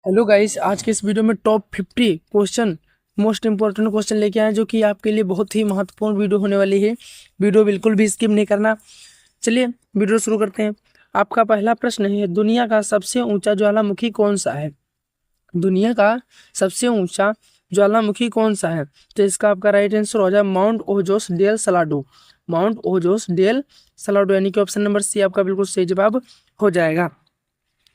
Hello guys, आज के इस वीडियो में top 50 question most important question लेके आए जो कि आपके लिए बहुत ही महत्वपूर्ण वीडियो होने वाली है। वीडियो बिल्कुल भी स्किप नहीं करना। चलिए वीडियो शुरू करते हैं। आपका पहला प्रश्न है, दुनिया का सबसे ऊंचा ज्वालामुखी कौन सा है? दुनिया का सबसे ऊंचा ज्वालामुखी कौन सा है? तो इसका आपका राइट आंसर हो जाए Mount Ojos del Salado. Mount Ojos del Salado यानी कि ऑप्शन नंबर सी आपका बिल्कुल सही जवाब हो जाएगा।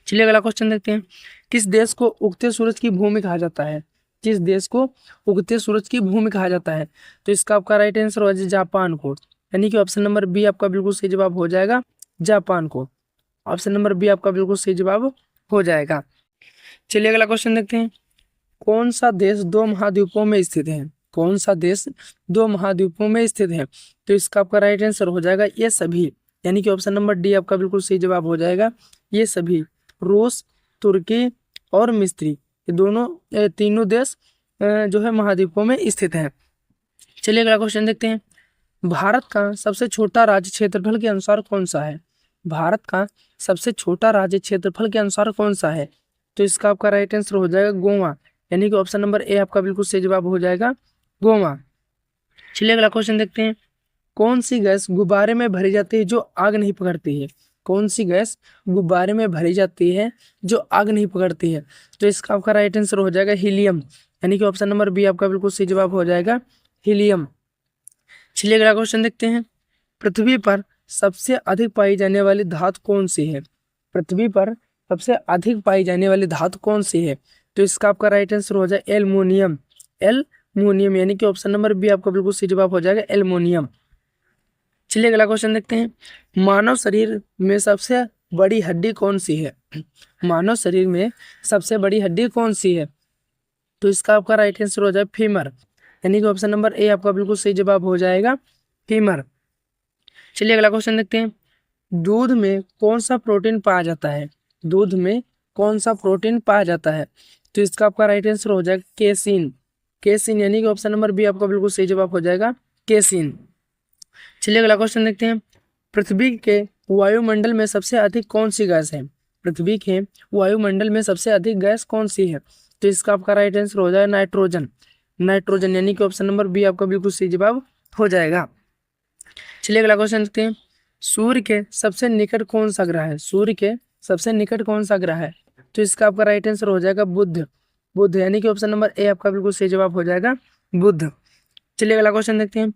चलिए अगला क्वेश्चन देखते हैं। किस देश को उगते सूरज की भूमि कहा जाता है? किस देश को उगते सूरज की भूमि कहा जाता है? तो इसका आपका राइट आंसर हो जाए जापान को, यानी कि ऑप्शन नंबर बी आपका बिल्कुल सही जवाब हो जाएगा, जापान को। ऑप्शन नंबर बी आपका बिल्कुल सही जवाब हो जाएगा। चलिए अगला क्वेश्चन देखते हैं। कौन सा देश दो महाद्वीपों में स्थित है? कौन सा देश दो महाद्वीपों में स्थित है? तो इसका आपका राइट आंसर हो जाएगा ये सभी, यानी कि ऑप्शन नंबर डी आपका बिल्कुल सही जवाब हो जाएगा, ये सभी। रूस, तुर्की और मिस्री, ये दोनों तीनों देश जो है महाद्वीपों में स्थित हैं। चलिए अगला क्वेश्चन देखते हैं। भारत का सबसे छोटा राज्य क्षेत्रफल के अनुसार कौन सा है? भारत का सबसे छोटा राज्य क्षेत्रफल के अनुसार कौन सा है? तो इसका आपका राइट आंसर हो जाएगा गोवा, यानी कि ऑप्शन नंबर ए आपका बिल्कुल सही जवाब हो जाएगा, गोवा। चलिए अगला क्वेश्चन देखते हैं। कौन सी गैस गुब्बारे में भरी जाती है जो आग नहीं पकड़ती है? कौन सी गैस गुब्बारे में भरी जाती है जो आग नहीं पकड़ती है? तो इसका आपका राइट आंसर हो जाएगा हीलियम, यानी कि ऑप्शन नंबर बी आपका बिल्कुल सही जवाब हो जाएगा, हीलियम। चलिए अगला क्वेश्चन देखते हैं। पृथ्वी पर सबसे अधिक पाई जाने वाली धातु कौन सी है? पृथ्वी पर सबसे अधिक पाई जाने वाली धातु कौन सी है? तो इसका आपका राइट आंसर हो जाए एल्युमिनियम, एल्युमिनियम, यानी कि ऑप्शन नंबर बी आपका बिल्कुल सही जवाब हो जाएगा, एल्युमिनियम। चलिए अगला क्वेश्चन देखते हैं। मानव शरीर में सबसे बड़ी हड्डी कौन सी है? मानव शरीर में सबसे बड़ी हड्डी कौन सी है? तो इसका आपका राइट आंसर हो जाए फीमर, यानी कि ऑप्शन नंबर ए आपका बिल्कुल सही जवाब हो जाएगा, फीमर। चलिए अगला क्वेश्चन देखते हैं। दूध में कौन सा प्रोटीन पाया जाता है? दूध में कौन सा प्रोटीन पाया जाता है? तो इसका आपका राइट आंसर हो जाएगा केसिन, केसिन, यानी कि ऑप्शन नंबर बी आपका बिल्कुल सही जवाब हो जाएगा, केसिन। चलिए अगला क्वेश्चन देखते हैं। पृथ्वी के वायुमंडल में सबसे अधिक कौन सी गैस है? पृथ्वी के वायुमंडल में सबसे अधिक गैस कौन सी है? तो इसका आपका राइट आंसर हो जाएगा नाइट्रोजन, नाइट्रोजन, यानी कि ऑप्शन नंबर बी आपका बिल्कुल सही जवाब हो जाएगा। चलिए अगला क्वेश्चन देखते हैं। सूर्य के सबसे निकट कौन सा ग्रह है? सूर्य के सबसे निकट कौन सा ग्रह है? तो इसका आपका राइट आंसर हो जाएगा बुध, बुध, यानी कि ऑप्शन नंबर ए आपका बिल्कुल सही जवाब हो जाएगा, बुध। चलिए अगला क्वेश्चन देखते हैं।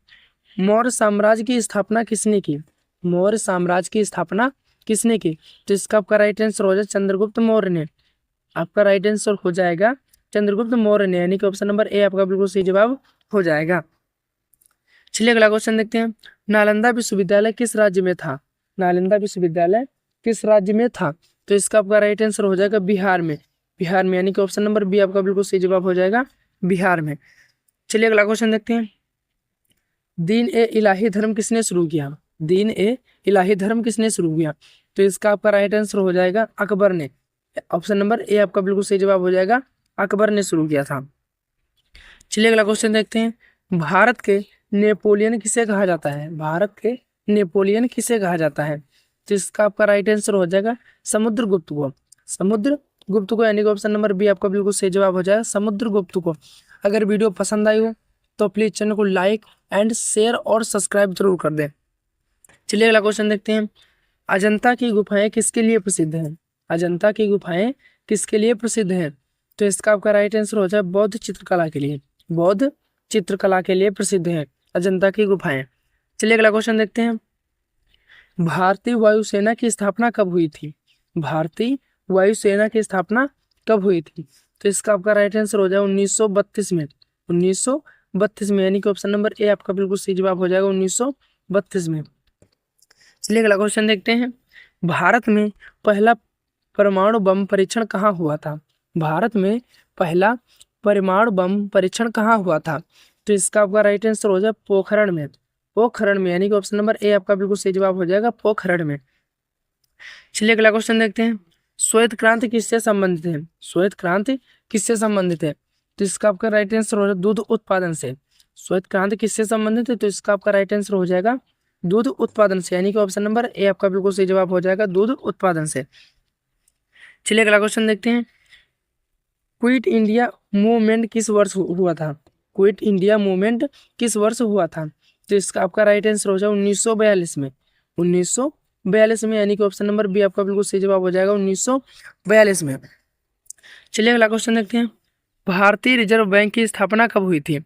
मौर्य साम्राज्य की स्थापना किसने की? मौर्य साम्राज्य की स्थापना किसने की? तो इसका आपका राइट आंसर हो जाएगा चंद्रगुप्त मौर्य ने। आपका राइट आंसर हो जाएगा चंद्रगुप्त मौर्य ने, यानी कि ऑप्शन नंबर ए आपका बिल्कुल सही जवाब हो जाएगा। चलिए अगला क्वेश्चन देखते हैं। नालंदा विश्वविद्यालय किस राज्य में था? नालंदा विश्वविद्यालय किस राज्य में था? तो इसका आपका राइट आंसर हो जाएगा बिहार में, बिहार में, यानी कि ऑप्शन नंबर बी आपका बिल्कुल सही जवाब हो जाएगा, बिहार में। चलिए अगला क्वेश्चन देखते हैं। दीन ए इलाही धर्म किसने शुरू किया? दीन ए इलाही धर्म किसने शुरू किया? तो इसका आपका राइट आंसर हो जाएगा अकबर ने। ऑप्शन नंबर ए आपका बिल्कुल सही जवाब हो जाएगा, अकबर ने शुरू किया था। चलिए अगला क्वेश्चन देखते हैं। भारत के नेपोलियन किसे कहा जाता है? भारत के नेपोलियन किसे कहा जाता है? तो इसका आपका राइट आंसर हो जाएगा समुद्रगुप्त को, समुद्रगुप्त को, यानी कि ऑप्शन नंबर बी आपका बिल्कुल सही जवाब हो जाएगा, समुद्रगुप्त को। अगर वीडियो पसंद आई हो तो प्लीज चैनल को लाइक एंड शेयर और सब्सक्राइब जरूर कर दें। चलिए अगला क्वेश्चन देखते हैं। अजंता की गुफाएं किसके लिए प्रसिद्ध हैं? अजंता की गुफाएं किसके लिए प्रसिद्ध हैं? तो इसका आपका राइट आंसर हो जाए बौद्ध चित्रकला के लिए, बौद्ध चित्रकला के लिए प्रसिद्ध है अजंता की गुफाएं। चलिए अगला क्वेश्चन देखते हैं। भारतीय वायुसेना की स्थापना कब हुई थी? भारतीय वायुसेना की स्थापना कब हुई थी? तो इसका आपका राइट आंसर हो जाएगा 1932 में, 1932 में, यानी कि ऑप्शन नंबर ए आपका बिल्कुल सही जवाब हो जाएगा, 1932 में। चलिए अगला क्वेश्चन देखते हैं। भारत में पहला परमाणु बम परीक्षण कहाँ हुआ था? भारत में पहला परमाणु बम परीक्षण कहाँ हुआ था? तो इसका आपका राइट आंसर हो जाए पोखरण में, पोखरण में, यानी कि ऑप्शन नंबर ए आपका बिल्कुल सही जवाब हो जाएगा, पोखरण में। चलिए अगला क्वेश्चन देखते हैं। श्वेत क्रांति किससे संबंधित है? श्वेत क्रांति किससे संबंधित है? तो इसका आपका राइट आंसर हो जाएगा दूध उत्पादन से। श्वेत क्रांति किससे संबंधित है? तो इसका आपका राइट आंसर हो जाएगा दूध उत्पादन से, यानी कि ऑप्शन नंबर ए आपका बिल्कुल सही जवाब हो जाएगा, दूध उत्पादन से। चलिए अगला क्वेश्चन देखते हैं। क्विट इंडिया मूवमेंट किस वर्ष हुआ था? क्विट इंडिया मूवमेंट किस वर्ष हुआ था? तो इसका आपका राइट आंसर हो जाएगा 1942 में। 1942 में, यानी कि ऑप्शन नंबर बी आपका बिल्कुल सही जवाब हो जाएगा 1942 में। चलिए अगला क्वेश्चन देखते हैं। भारतीय रिजर्व बैंक की स्थापना कब हुई थी?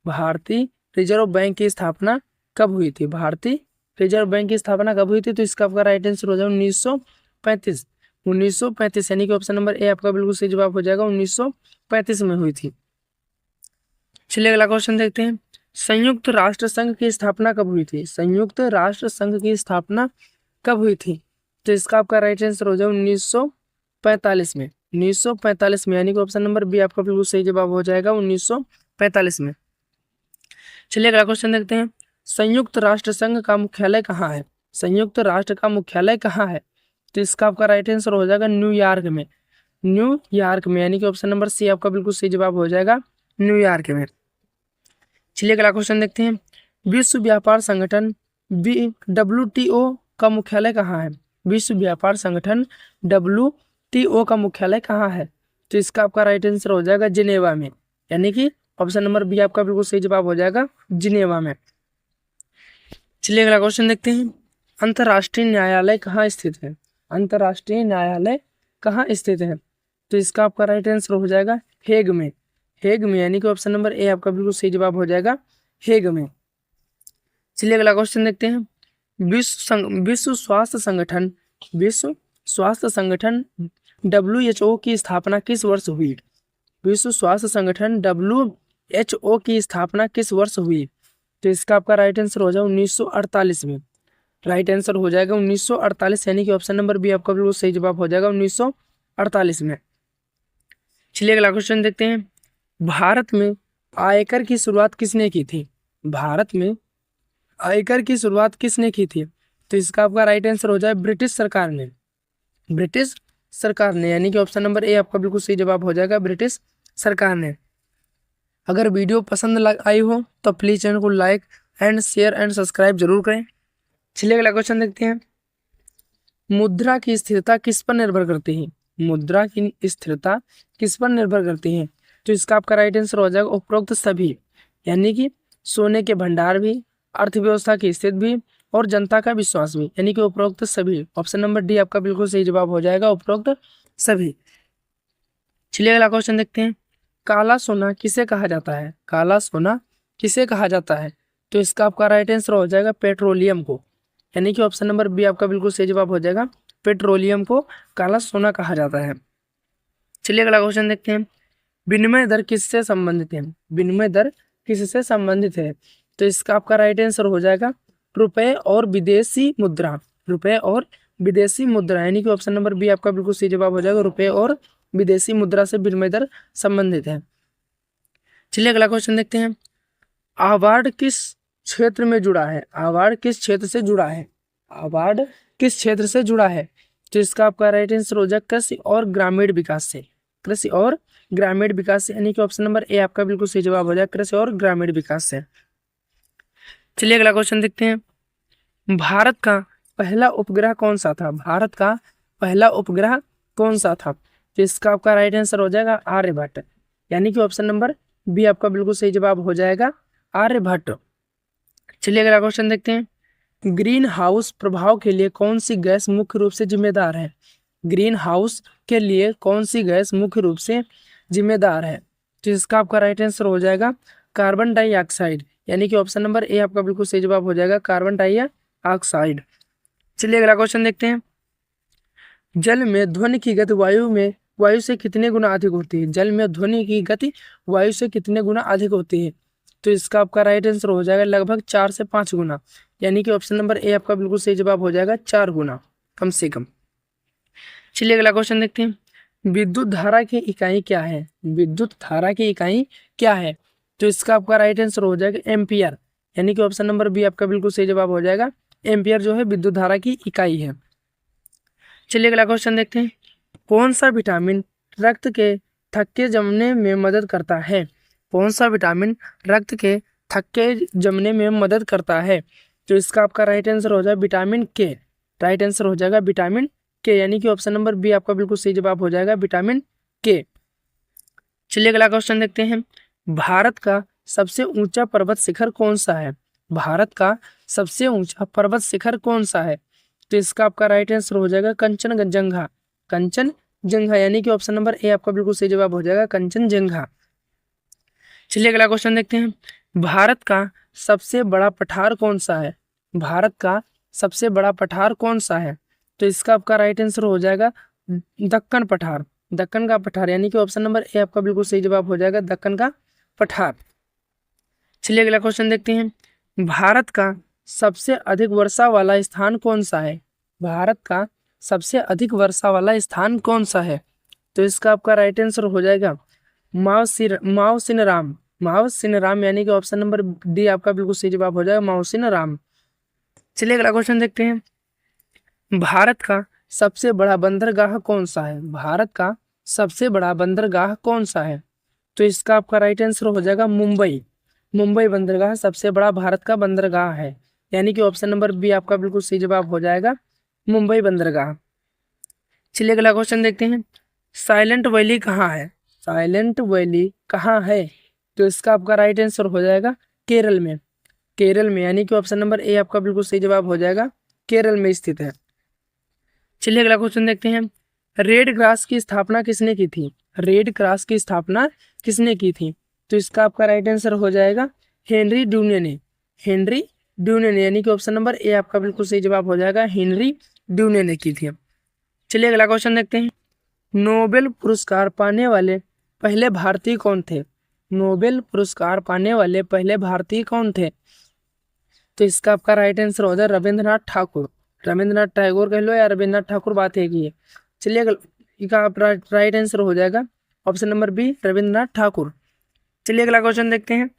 भारतीय रिजर्व बैंक की स्थापना कब हुई थी? भारतीय रिजर्व बैंक की स्थापना कब हुई थी? तो इसका आपका राइट आंसर हो जाएगा 1935। 1935, यानी कि ऑप्शन नंबर ए आपका बिल्कुल सही जवाब हो जाएगा 1935 में हुई थी। चलिए अगला क्वेश्चन देखते हैं। संयुक्त राष्ट्र संघ की स्थापना कब हुई थी? संयुक्त राष्ट्र संघ की स्थापना कब हुई थी? तो इसका आपका राइट आंसर हो जाएगा 1945 में। 1945 में, यानी कि ऑप्शन नंबर बी आपका बिल्कुल सही जवाब हो जाएगा 1945 में। चलिए अगला क्वेश्चन देखते हैं। संयुक्त राष्ट्र संघ का मुख्यालय कहाँ है? संयुक्त राष्ट्र का मुख्यालय कहाँ है? तो इसका आपका राइट आंसर हो जाएगा न्यूयॉर्क में। न्यूयॉर्क में, यानी कि ऑप्शन नंबर सी आपका बिल्कुल सही जवाब हो जाएगा न्यूयॉर्क में। चलिए अगला क्वेश्चन देखते हैं। विश्व व्यापार संगठन WTO का मुख्यालय कहाँ है? विश्व व्यापार संगठन WTO का मुख्यालय कहाँ है? तो इसका आपका राइट आंसर हो जाएगा जिनेवा में, यानी कि ऑप्शन नंबर बी आपका बिल्कुल सही जवाब हो जाएगा जिनेवा में। चलिए अगला क्वेश्चन देखते हैं। अंतर्राष्ट्रीय न्यायालय कहाँ स्थित है? अंतर्राष्ट्रीय न्यायालय कहाँ स्थित है? तो इसका आपका राइट आंसर हो जाएगा हेग में। हेग में, यानी कि ऑप्शन नंबर ए आपका बिल्कुल सही जवाब हो जाएगा हेग में। चलिए अगला क्वेश्चन देखते हैं। विश्व स्वास्थ्य संगठन WHO की स्थापना किस वर्ष हुई? विश्व स्वास्थ्य संगठन WHO की स्थापना किस वर्ष हुई? तो इसका आपका राइट आंसर हो जाएगा 1948 में। राइट आंसर हो जाएगा 1948, यानी कि ऑप्शन नंबर बी आपका बिल्कुल सही जवाब हो जाएगा 1948 में। चलिए अगला क्वेश्चन देखते हैं। भारत में आयकर की शुरुआत किसने की थी? भारत में आयकर की शुरुआत किसने की थी? तो इसका आपका राइट आंसर हो जाए ब्रिटिश सरकार ने। ब्रिटिश सरकार ने, यानी कि ऑप्शन नंबर ए आपका बिल्कुल सही जवाब हो जाएगा ब्रिटिश सरकार ने। अगर वीडियो पसंद आई हो तो प्लीज चैनल को like and share and subscribe जरूर करें। चलिए अगला क्वेश्चन देखते हैं। मुद्रा की स्थिरता किस पर निर्भर करती है? मुद्रा की स्थिरता किस पर निर्भर करती है? तो इसका आपका राइट आंसर हो जाएगा उपरोक्त सभी, यानी कि सोने के भंडार भी, अर्थव्यवस्था की स्थिति भी और जनता का विश्वास भी, यानी कि उपरोक्त सभी। ऑप्शन नंबर डी आपका बिल्कुल सही जवाब हो जाएगा उपरोक्त सभी। चलिए अगला क्वेश्चन देखते हैं। काला सोना किसे कहा जाता है? काला सोना किसे कहा जाता है? तो इसका आपका राइट आंसर हो जाएगा पेट्रोलियम को, यानी कि ऑप्शन नंबर बी आपका बिल्कुल सही जवाब हो जाएगा पेट्रोलियम को काला सोना कहा जाता है। चलिए अगला क्वेश्चन देखते हैं। विनिमय दर किससे संबंधित है? विनिमय दर किससे संबंधित है? तो इसका आपका राइट आंसर हो जाएगा रुपए और विदेशी मुद्रा। रुपए और विदेशी मुद्रा, यानी कि ऑप्शन नंबर बी आपका बिल्कुल सही जवाब हो जाएगा रुपए और विदेशी मुद्रा से विनिमय दर संबंधित है। चलिए अगला क्वेश्चन देखते हैं। अवार्ड किस क्षेत्र में जुड़ा है? अवार्ड किस क्षेत्र से जुड़ा है? अवार्ड किस क्षेत्र से जुड़ा है? तो इसका आपका राइट आंसर हो जाएगा कृषि और ग्रामीण विकास से। कृषि और ग्रामीण विकास से, यानी कि ऑप्शन नंबर ए आपका बिल्कुल सही जवाब हो जाएगा कृषि और ग्रामीण विकास से। चलिए अगला क्वेश्चन देखते हैं। भारत का पहला उपग्रह कौन सा था? भारत का पहला उपग्रह कौन सा था? तो इसका आपका राइट आंसर हो जाएगा आर्यभट्ट, यानी कि ऑप्शन नंबर बी आपका बिल्कुल सही जवाब हो जाएगा आर्यभट्ट। चलिए अगला क्वेश्चन देखते हैं। ग्रीन हाउस प्रभाव के लिए कौन सी गैस मुख्य रूप से जिम्मेदार है? ग्रीन हाउस के लिए कौन सी गैस मुख्य रूप से जिम्मेदार है? तो इसका आपका राइट आंसर हो जाएगा कार्बन डाइऑक्साइड, यानी कि ऑप्शन नंबर ए आपका बिल्कुल सही जवाब हो जाएगा कार्बन डाइऑक्साइड। चलिए अगला क्वेश्चन देखते हैं। जल में ध्वनि की गति वायु से कितने गुना अधिक होती है? जल में ध्वनि की गति वायु से कितने गुना अधिक होती है? तो इसका आपका राइट आंसर हो जाएगा लगभग 4 से 5 गुना, यानी कि ऑप्शन नंबर ए आपका बिल्कुल सही जवाब हो जाएगा 4 गुना कम से कम। चलिए अगला क्वेश्चन देखते हैं। विद्युत धारा की इकाई क्या है? विद्युत धारा की इकाई क्या है? तो इसका आपका राइट आंसर हो जाएगा एम्पियर, यानी कि ऑप्शन नंबर बी आपका बिल्कुल सही जवाब हो जाएगा एम्पियर जो है विद्युत धारा की इकाई है। चलिए अगला क्वेश्चन देखते हैं। कौन सा विटामिन रक्त के थक्के जमने में मदद करता है? कौन सा विटामिन रक्त के थक्के जमने में मदद करता है? तो इसका आपका राइट आंसर हो जाएगा विटामिन के। राइट आंसर हो जाएगा विटामिन के, यानी कि ऑप्शन नंबर बी आपका बिल्कुल सही जवाब हो जाएगा विटामिन के। चलिए अगला क्वेश्चन देखते हैं। भारत का सबसे ऊंचा पर्वत शिखर कौन सा है? भारत का सबसे ऊंचा पर्वत शिखर कौन सा है? तो इसका आपका राइट आंसर हो जाएगा कंचनजंगा। कंचनजंगा यानी कि ऑप्शन नंबर ए आपका बिल्कुल सही जवाब हो जाएगा, कंचनजंगा। चलिए अगला क्वेश्चन देखते हैं। भारत का सबसे बड़ा पठार कौन सा है? भारत का सबसे बड़ा पठार कौन सा है? तो इसका आपका राइट आंसर हो जाएगा दक्कन पठार। दक्कन का पठार यानी कि ऑप्शन नंबर ए आपका बिल्कुल सही जवाब हो जाएगा, दक्कन का पठार। चलिए अगला क्वेश्चन देखते हैं। भारत का सबसे अधिक वर्षा वाला स्थान कौन सा है? भारत का सबसे अधिक वर्षा वाला स्थान कौन सा है? तो इसका आपका राइट आंसर हो जाएगा मावसिनराम। मावसिनराम यानी कि ऑप्शन नंबर डी आपका बिल्कुल सही जवाब हो जाएगा, मावसिनराम। चलिए अगला क्वेश्चन देखते हैं। भारत का सबसे बड़ा बंदरगाह कौन सा है? भारत का सबसे बड़ा बंदरगाह कौन सा है? तो इसका आपका राइट आंसर हो जाएगा मुंबई। मुंबई बंदरगाह सबसे बड़ा भारत का बंदरगाह है, यानी कि ऑप्शन नंबर बी आपका बिल्कुल सही जवाब हो जाएगा, मुंबई बंदरगाह। चलिए अगला क्वेश्चन देखते हैं। साइलेंट वैली कहाँ है? साइलेंट वैली कहाँ है? तो इसका आपका राइट आंसर हो जाएगा केरल में। केरल में यानी कि ऑप्शन नंबर ए आपका बिल्कुल सही जवाब हो जाएगा, केरल में स्थित है। चलिए अगला क्वेश्चन देखते हैं। रेड क्रॉस की स्थापना किसने की थी? रेड क्रॉस की स्थापना किसने की थी? तो इसका आपका राइट आंसर हो जाएगा हेनरी ड्यूने ने। हेनरी ड्यूने ने यानी कि ऑप्शन नंबर ए आपका बिल्कुल सही जवाब हो जाएगा, हेनरी ड्यूने ने की थी। चलिए अगला क्वेश्चन देखते हैं। नोबेल पुरस्कार पाने वाले पहले भारतीय कौन थे? नोबेल पुरस्कार पाने वाले पहले भारतीय कौन थे? तो इसका आपका राइट आंसर हो जाए रविंद्रनाथ ठाकुर। रविंद्रनाथ टैगोर कह लो या रविंद्रनाथ ठाकुर, बात है कि चलिए इसका आप राइट आंसर हो जाएगा option number B, Rabindranath Thakur. चलिए अगला क्वेश्चन देखते हैं।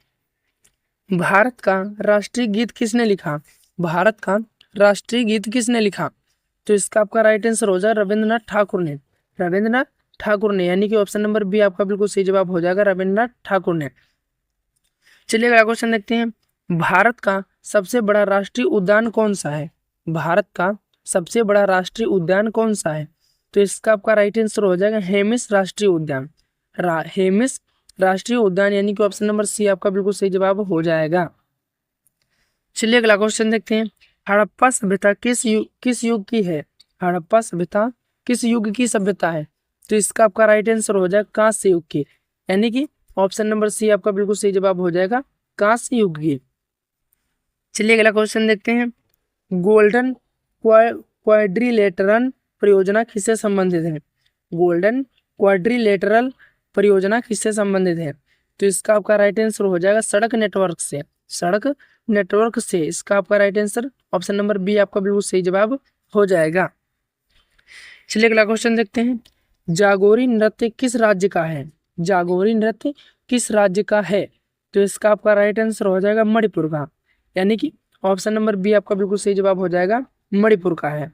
भारत का राष्ट्रीय गीत किसने लिखा? भारत का राष्ट्रीय गीत किसने लिखा? तो इसका आपका राइट आंसर हो जाएगा रविंद्रनाथ ठाकुर ने। रविंद्रनाथ ठाकुर ने यानी कि ऑप्शन नंबर बी आपका बिल्कुल सही जवाब हो जाएगा, रविंद्रनाथ ठाकुर ने। चलिए अगला क्वेश्चन देखते हैं। भारत का सबसे बड़ा राष्ट्रीय उद्यान कौन सा है? भारत का सबसे बड़ा राष्ट्रीय उद्यान कौन सा है? तो इसका आपका राइट आंसर हो जाएगा हेमिस राष्ट्रीय उद्यान। हेमिस राष्ट्रीय उद्यान यानी कि ऑप्शन नंबर सी आपका बिल्कुल सही जवाब हो जाएगा। चलिए अगला क्वेश्चन देखते हैं। हड़प्पा सभ्यता किस युग की है? हड़प्पा सभ्यता किस युग की सभ्यता है? तो इसका आपका राइट आंसर हो जाएगा कांस्य युग की, यानी कि ऑप्शन नंबर सी आपका बिल्कुल सही जवाब हो जाएगा, कांस्य युग की। चलिए अगला क्वेश्चन देखते हैं। गोल्डन क्वाड्रिलेटरल परियोजना किससे संबंधित है? गोल्डन क्वाड्रिलेटरल परियोजना किससे संबंधित है? तो इसका आपका राइट आंसर हो जाएगा सड़क नेटवर्क से। सड़क नेटवर्क से इसका आपका right answer option number B आपका बिल्कुल सही जवाब हो जाएगा। चलिए अगला क्वेश्चन देखते हैं। जागोरी नृत्य किस राज्य का है? जागोरी नृत्य किस राज्य का है? तो इसका आपका राइट आंसर हो जाएगा मणिपुर का, यानी कि ऑप्शन नंबर बी आपका बिल्कुल सही जवाब हो जाएगा, मणिपुर का है।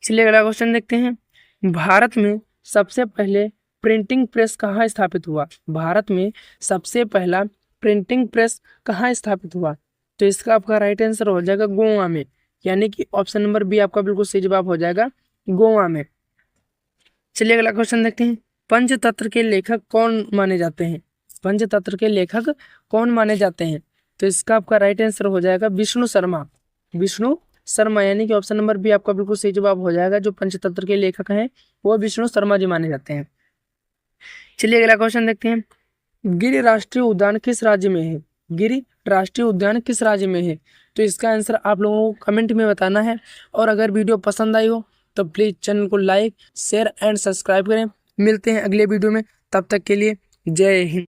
चलिए अगला क्वेश्चन देखते हैं। भारत में सबसे पहले प्रिंटिंग प्रेस कहाँ स्थापित हुआ? भारत में सबसे पहला प्रिंटिंग प्रेस कहाँ स्थापित हुआ? तो इसका आपका राइट आंसर हो जाएगा गोवा में, यानी कि ऑप्शन नंबर बी आपका बिल्कुल सही जवाब हो जाएगा, गोवा में। चलिए अगला क्वेश्चन देखते हैं। पंचतंत्र के लेखक कौन माने जाते हैं? पंचतंत्र के लेखक कौन माने जाते हैं? तो इसका आपका राइट आंसर हो जाएगा विष्णु शर्मा। विष्णु शर्मा यानी कि ऑप्शन नंबर बी आपका बिल्कुल सही जवाब हो जाएगा। जो पंचतंत्र के लेखक हैं वो विष्णु शर्मा जी माने जाते हैं। चलिए अगला क्वेश्चन देखते हैं। गिर राष्ट्रीय उद्यान किस राज्य में है? गिर राष्ट्रीय उद्यान किस राज्य में है? तो इसका आंसर आप लोगों को कमेंट में बताना है। और अगर वीडियो पसंद आई हो तो प्लीज़ चैनल को लाइक, शेयर एंड सब्सक्राइब करें। मिलते हैं अगले वीडियो में, तब तक के लिए जय हिंद।